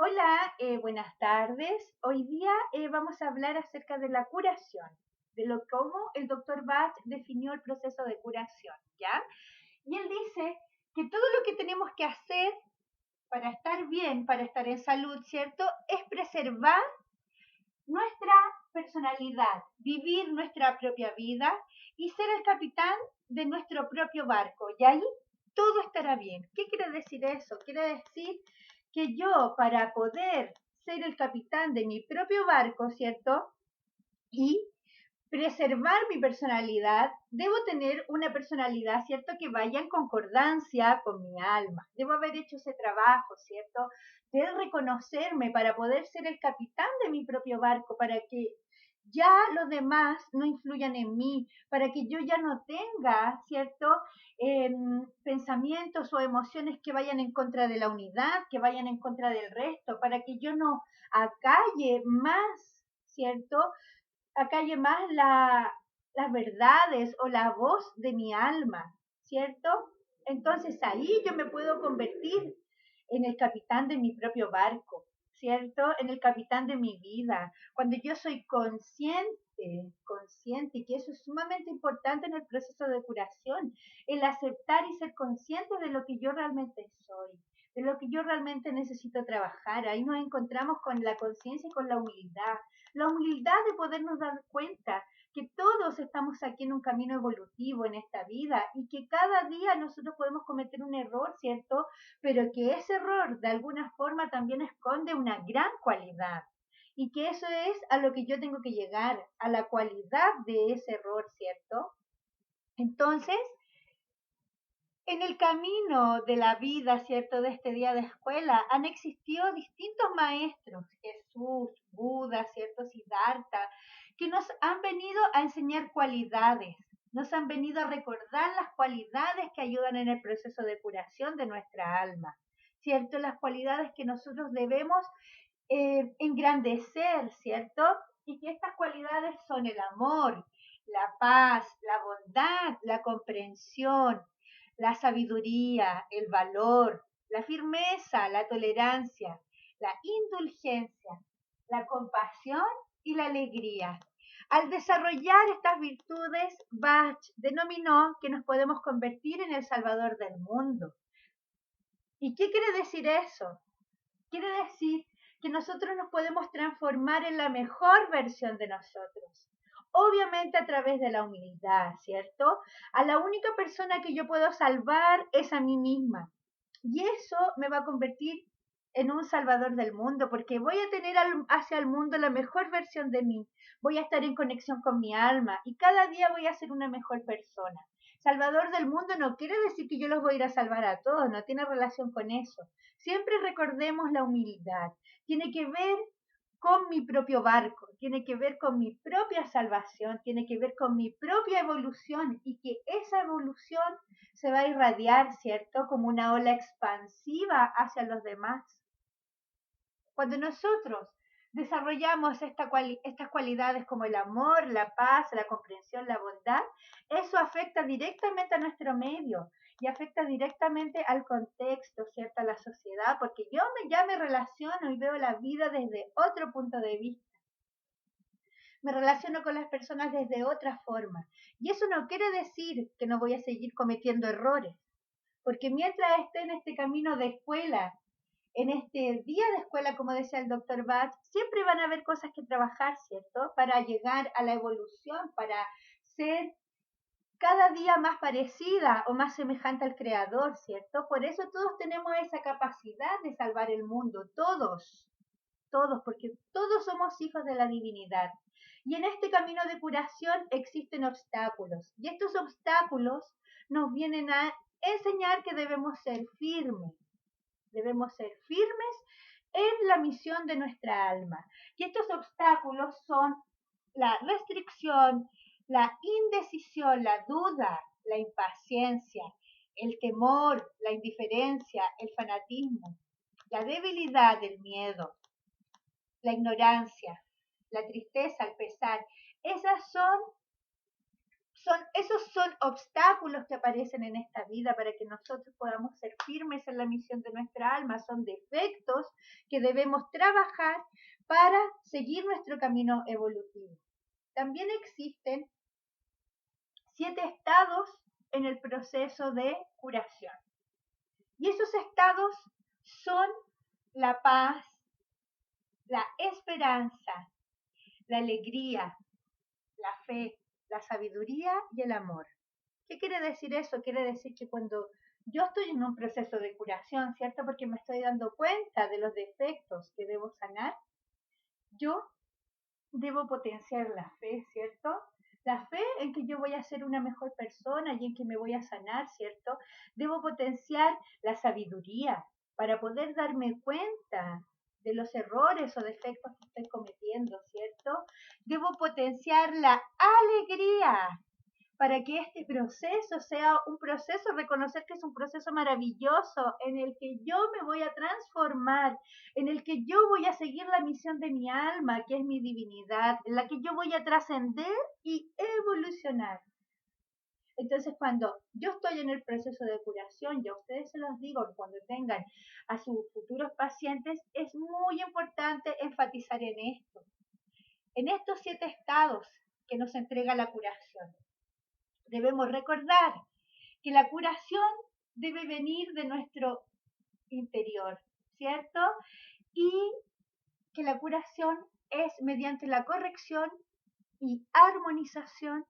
Hola, buenas tardes. Hoy día vamos a hablar acerca de la curación, de lo cómo el doctor Bach definió el proceso de curación, ¿ya? Y él dice que todo lo que tenemos que hacer para estar bien, para estar en salud, ¿cierto? Es preservar nuestra personalidad, vivir nuestra propia vida y ser el capitán de nuestro propio barco. Y ahí todo estará bien. ¿Qué quiere decir eso? Quiere decir que yo, para poder ser el capitán de mi propio barco, ¿cierto? Y preservar mi personalidad, debo tener una personalidad, ¿cierto?, que vaya en concordancia con mi alma. Debo haber hecho ese trabajo, ¿cierto?, de reconocerme para poder ser el capitán de mi propio barco, para que ya los demás no influyan en mí, para que yo ya no tenga, ¿cierto?, pensamientos o emociones que vayan en contra de la unidad, que vayan en contra del resto, para que yo no acalle más, ¿cierto?, acalle más las verdades o la voz de mi alma, ¿cierto? Entonces ahí yo me puedo convertir en el capitán de mi propio barco, ¿cierto? En el capitán de mi vida. Cuando yo soy consciente, y que eso es sumamente importante en el proceso de curación, el aceptar y ser consciente de lo que yo realmente soy, de lo que yo realmente necesito trabajar. Ahí nos encontramos con la conciencia y con la humildad de podernos dar cuenta que todos estamos aquí en un camino evolutivo en esta vida y que cada día nosotros podemos cometer un error, ¿cierto? Pero que ese error de alguna forma también esconde una gran cualidad y que eso es a lo que yo tengo que llegar, a la cualidad de ese error, ¿cierto? Entonces, en el camino de la vida, ¿cierto? De este día de escuela, han existido distintos maestros, Jesús, Buda, ¿cierto? Siddhartha, que nos han venido a enseñar cualidades, nos han venido a recordar las cualidades que ayudan en el proceso de curación de nuestra alma, ¿cierto? Las cualidades que nosotros debemos engrandecer, ¿cierto? Y que estas cualidades son el amor, la paz, la bondad, la comprensión, la sabiduría, el valor, la firmeza, la tolerancia, la indulgencia, la compasión y la alegría. Al desarrollar estas virtudes, Bach denominó que nos podemos convertir en el Salvador del mundo. ¿Y qué quiere decir eso? Quiere decir que nosotros nos podemos transformar en la mejor versión de nosotros. Obviamente a través de la humildad, ¿cierto? A la única persona que yo puedo salvar es a mí misma. Y eso me va a convertir en un salvador del mundo, porque voy a tener hacia el mundo la mejor versión de mí. Voy a estar en conexión con mi alma y cada día voy a ser una mejor persona. Salvador del mundo no quiere decir que yo los voy a ir a salvar a todos, no tiene relación con eso. Siempre recordemos la humildad. Tiene que ver con mi propio barco, tiene que ver con mi propia salvación, tiene que ver con mi propia evolución y que esa evolución se va a irradiar, ¿cierto? Como una ola expansiva hacia los demás. Cuando nosotros desarrollamos estas cualidades como el amor, la paz, la comprensión, la bondad, eso afecta directamente a nuestro medio y afecta directamente al contexto, ¿cierto? A la sociedad, porque ya me relaciono y veo la vida desde otro punto de vista. Me relaciono con las personas desde otra forma. Y eso no quiere decir que no voy a seguir cometiendo errores, porque mientras esté en este camino de escuela, en este día de escuela, como decía el doctor Bach, siempre van a haber cosas que trabajar, ¿cierto? Para llegar a la evolución, para ser cada día más parecida o más semejante al Creador, ¿cierto? Por eso todos tenemos esa capacidad de salvar el mundo, todos, porque todos somos hijos de la divinidad. Y en este camino de curación existen obstáculos, y estos obstáculos nos vienen a enseñar que debemos ser firmes en la misión de nuestra alma. Y estos obstáculos son la restricción, la indecisión, la duda, la impaciencia, el temor, la indiferencia, el fanatismo, la debilidad, el miedo, la ignorancia, la tristeza, el pesar. Esas son Esos son obstáculos que aparecen en esta vida para que nosotros podamos ser firmes en la misión de nuestra alma. Son defectos que debemos trabajar para seguir nuestro camino evolutivo. También existen 7 estados en el proceso de curación. Y esos estados son la paz, la esperanza, la alegría, la fe, la sabiduría y el amor. ¿Qué quiere decir eso? Quiere decir que cuando yo estoy en un proceso de curación, ¿cierto? Porque me estoy dando cuenta de los defectos que debo sanar, yo debo potenciar la fe, ¿cierto? La fe en que yo voy a ser una mejor persona y en que me voy a sanar, ¿cierto? Debo potenciar la sabiduría para poder darme cuenta de los errores o defectos que estoy cometiendo, ¿cierto? Debo potenciar la alegría para que este proceso sea un proceso, reconocer que es un proceso maravilloso en el que yo me voy a transformar, en el que yo voy a seguir la misión de mi alma, que es mi divinidad, en la que yo voy a trascender y evolucionar. Entonces, cuando yo estoy en el proceso de curación, ya ustedes se los digo, cuando tengan a sus futuros pacientes, es muy importante enfatizar en esto, en estos 7 estados que nos entrega la curación. Debemos recordar que la curación debe venir de nuestro interior, ¿cierto? Y que la curación es mediante la corrección y armonización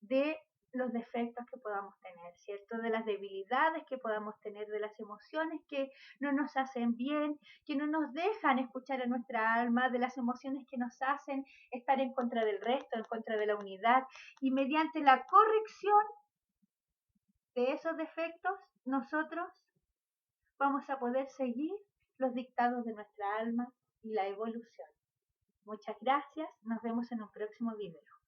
de los defectos que podamos tener, ¿cierto? De las debilidades que podamos tener, de las emociones que no nos hacen bien, que no nos dejan escuchar a nuestra alma, de las emociones que nos hacen estar en contra del resto, en contra de la unidad. Y mediante la corrección de esos defectos, nosotros vamos a poder seguir los dictados de nuestra alma y la evolución. Muchas gracias, nos vemos en un próximo video.